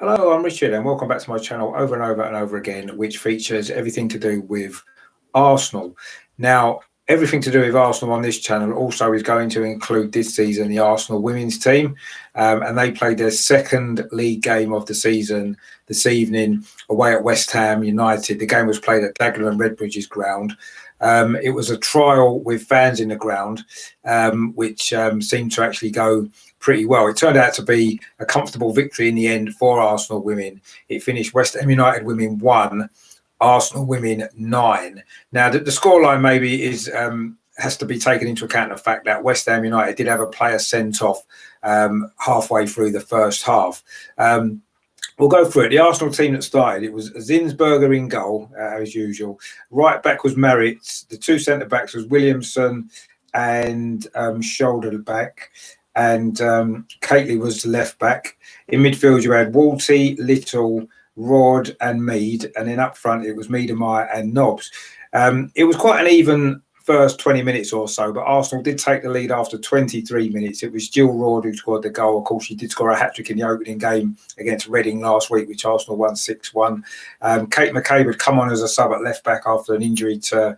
Hello, I'm Richard, and welcome back to my channel over and over and over again, which features everything to do with Arsenal. Now, everything to do with Arsenal on this channel also is going to include this season the Arsenal women's team, and they played their second league game of the season this evening away at West Ham United. The game was played at Dagenham and Redbridge's ground. It was a trial with fans in the ground, which seemed to actually go pretty well. It turned out to be a comfortable victory in the end for Arsenal women. It finished West Ham United women 1, Arsenal women 9. Now, the scoreline maybe is has to be taken into account the fact that West Ham United did have a player sent off halfway through the first half. We'll go through it. The Arsenal team that started, it was Zinsberger in goal, as usual. Right back was Maritz. The two centre-backs was Williamson and shoulder back. And Kately was the left back. In midfield, you had Walty, Little, Rod and Mead. And then up front, it was Miedemeier and Nobbs. It was quite an even first 20 minutes or so, but Arsenal did take the lead after 23 minutes. It was Jill Roord who scored the goal. Of course, she did score a hat-trick in the opening game against Reading last week, which Arsenal won 6-1. Kate McCabe had come on as a sub at left-back after an injury to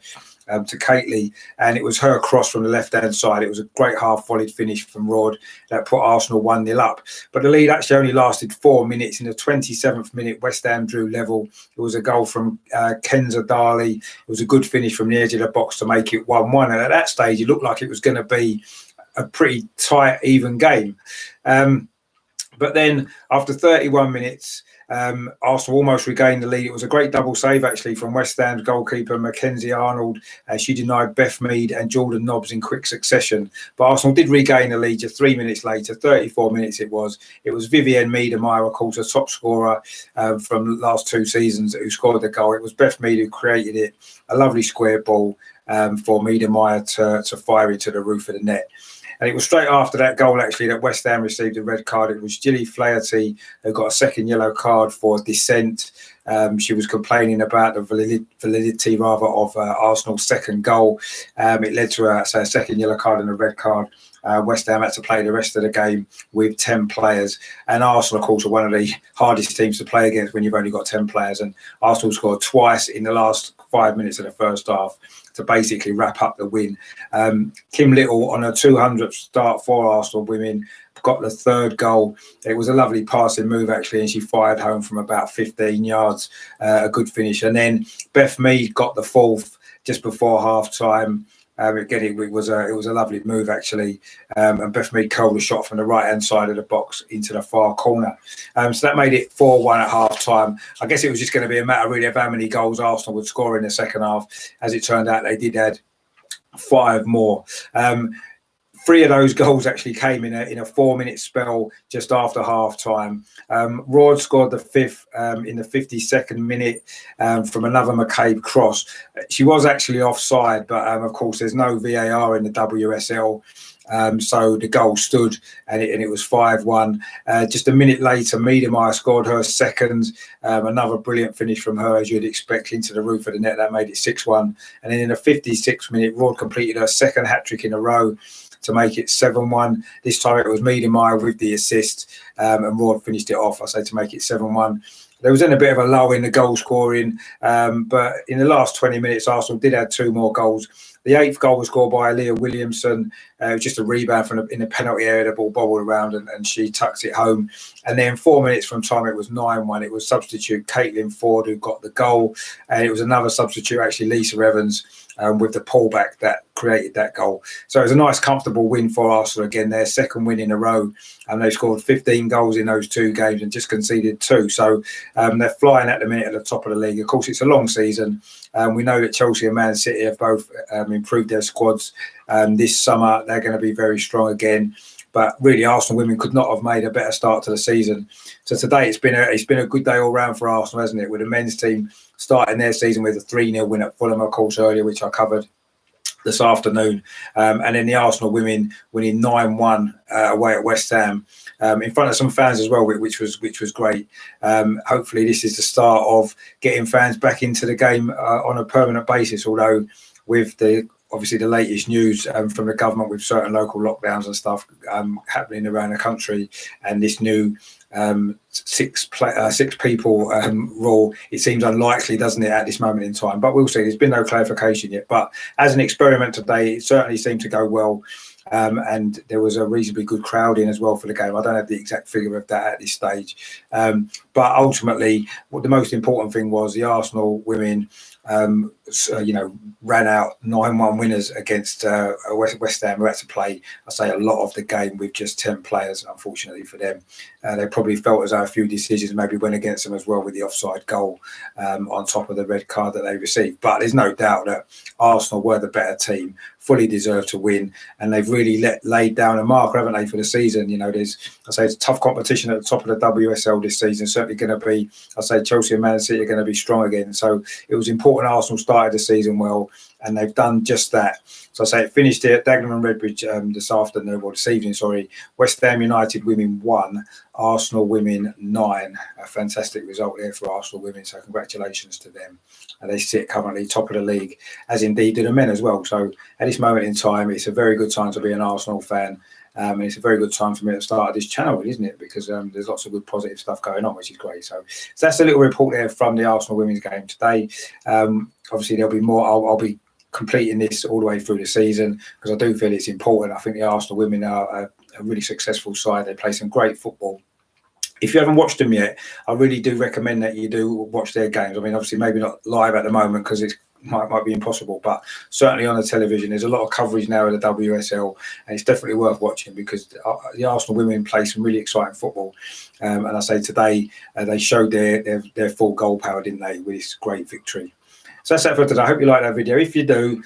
Kately, and it was her cross from the left-hand side. It was a great half-volleyed finish from Roord that put Arsenal 1-0 up. But the lead actually only lasted 4 minutes. In the 27th minute, West Ham drew level. It was a goal from Kenza Darley. It was a good finish from the edge of the box to make it 1-1. And at that stage, it looked like it was going to be a pretty tight, even game. But then after 31 minutes, Arsenal almost regained the lead. It was a great double save, actually, from West Ham's goalkeeper, Mackenzie Arnold. She denied Beth Mead and Jordan Nobbs in quick succession. But Arsenal did regain the lead just 3 minutes later, 34 minutes it was. It was Vivienne Miedemeier, of course, a top scorer from the last 2 seasons, who scored the goal. It was Beth Mead who created it. A lovely square ball for Miedemeier to fire into the roof of the net. And it was straight after that goal, actually, that West Ham received a red card. It was Gilly Flaherty who got a second yellow card for dissent. She was complaining about the validity, rather, of Arsenal's second goal. It led to a second yellow card and a red card. West Ham had to play the rest of the game with 10 players. And Arsenal, of course, are one of the hardest teams to play against when you've only got 10 players. And Arsenal scored twice in the last 5 minutes of the first half to basically wrap up the win. Kim Little, on her 200th start for Arsenal women, got the third goal. It was a lovely passing move, actually, and she fired home from about 15 yards. A good finish. And then Beth Mead got the fourth just before half-time. Again, it was a lovely move, actually, and Beth Mead curled a shot from the right-hand side of the box into the far corner. So that made it 4-1 at half-time. I guess it was just going to be a matter, really, of how many goals Arsenal would score in the second half. As it turned out, they did add 5 more. 3 of those goals actually came in a 4-minute spell just after half-time. Roord scored the 5th in the 52nd minute from another McCabe cross. She was actually offside, but of course there's no VAR in the WSL. So the goal stood, and it was 5-1. Just a minute later, Miedemeier scored her second. Another brilliant finish from her, as you'd expect, into the roof of the net. That made it 6-1. And then in the 56th minute, Roord completed her second hat-trick in a row to make it 7-1. This time it was Miedemeier with the assist, and Roord finished it off, I say, to make it 7-1. There was then a bit of a lull in the goal scoring, but in the last 20 minutes, Arsenal did add 2 more goals. The 8th goal was scored by Leah Williamson. It was just a rebound in the penalty area. The ball bobbled around and she tucked it home. And then 4 minutes from time, it was 9-1. It was substitute Caitlin Ford who got the goal. And it was another substitute, actually, Lisa Evans, with the pullback that created that goal. So it was a nice, comfortable win for Arsenal. Again, their second win in a row. And they scored 15 goals in those 2 games and just conceded 2. So they're flying at the minute at the top of the league. Of course, it's a long season. We know that Chelsea and Man City have both improved their squads this summer. They're going to be very strong again. But really, Arsenal women could not have made a better start to the season. So today it's been a good day all round for Arsenal, hasn't it? With the men's team starting their season with a 3-0 win at Fulham, of course, earlier, which I covered this afternoon. And then the Arsenal women winning 9-1 away at West Ham in front of some fans as well, which was great. Hopefully this is the start of getting fans back into the game on a permanent basis, although with the obviously the latest news from the government with certain local lockdowns and stuff happening around the country, and this new six people rule, it seems unlikely, doesn't it, at this moment in time? But we'll see. There's been no clarification yet. But as an experiment today, it certainly seemed to go well. And there was a reasonably good crowd in as well for the game. I don't have the exact figure of that at this stage. But ultimately, what the most important thing was the Arsenal women, ran out 9-1 winners against West Ham, who had to play, I say, a lot of the game with just 10 players, unfortunately for them. They probably felt as though a few decisions maybe went against them as well, with the offside goal on top of the red card that they received. But there's no doubt that Arsenal were the better team, fully deserved to win, and they've really laid down a marker, haven't they, for the season? It's a tough competition at the top of the WSL this season. Certainly going to be, Chelsea and Man City are going to be strong again. So it was important Arsenal started the season well, and they've done just that. So it finished here at Dagenham and Redbridge this evening, sorry. West Ham United women 1, Arsenal women 9. A fantastic result there for Arsenal women, so congratulations to them. They sit currently top of the league, as indeed do the men as well. So at this moment in time, it's a very good time to be an Arsenal fan. And it's a very good time for me to start this channel, isn't it? Because there's lots of good positive stuff going on, which is great. So that's a little report there from the Arsenal women's game today. Obviously, there'll be more. I'll be completing this all the way through the season, because I do feel it's important. I think the Arsenal women are a really successful side. They play some great football. If you haven't watched them yet, I really do recommend that you do watch their games. I mean, obviously, maybe not live at the moment because it might be impossible, but certainly on the television, there's a lot of coverage now of the WSL, and it's definitely worth watching because the Arsenal women play some really exciting football. And I say today, they showed their full goal power, didn't they, with this great victory. So that's that for today. I hope you like that video. If you do,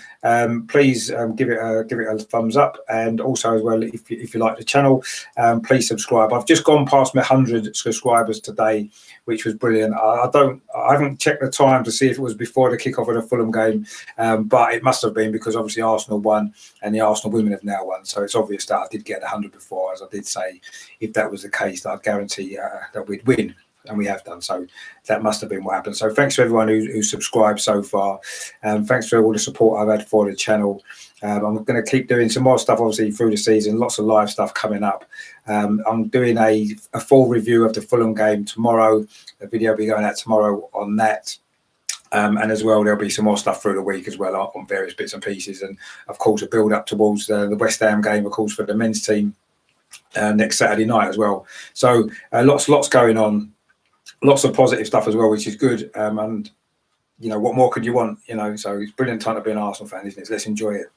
please give it a thumbs up, and also as well, if you like the channel, please subscribe. I've just gone past my 100 subscribers today, which was brilliant. I haven't checked the time to see if it was before the kickoff of the Fulham game, but it must have been, because obviously Arsenal won and the Arsenal women have now won. So it's obvious that I did get 100 before, as I did say. If that was the case, I'd guarantee that we'd win. And we have done. So that must have been what happened. So thanks to everyone who subscribed so far. Thanks for all the support I've had for the channel. I'm going to keep doing some more stuff, obviously, through the season. Lots of live stuff coming up. I'm doing a full review of the Fulham game tomorrow. The video will be going out tomorrow on that. And as well, there'll be some more stuff through the week as well on various bits and pieces. And, of course, a build up towards the West Ham game, of course, for the men's team next Saturday night as well. So lots going on. Lots of positive stuff as well, which is good. And, what more could you want? So it's a brilliant time to be an Arsenal fan, isn't it? So let's enjoy it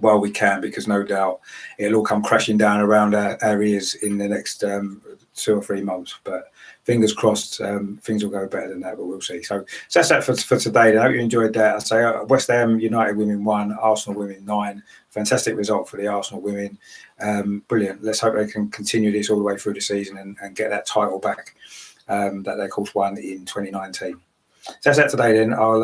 while we can, because no doubt it'll all come crashing down around our ears in the next 2 or 3 months. But fingers crossed, things will go better than that, but we'll see. So that's that for today. I hope you enjoyed that. I say West Ham United women 1, Arsenal women 9. Fantastic result for the Arsenal women. Brilliant. Let's hope they can continue this all the way through the season and get that title back. That they, of course, won in 2019. So that's that today then. I'll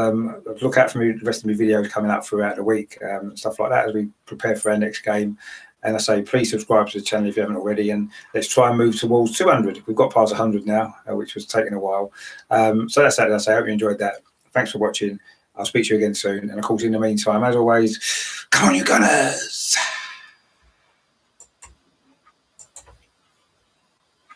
look out for the rest of my videos coming up throughout the week, stuff like that, as we prepare for our next game. And I say, please subscribe to the channel if you haven't already, and let's try and move towards 200. We've got past 100 now, which was taking a while. So that's that. I say, I hope you enjoyed that. Thanks for watching. I'll speak to you again soon. And of course, in the meantime, as always, come on, you Gunners!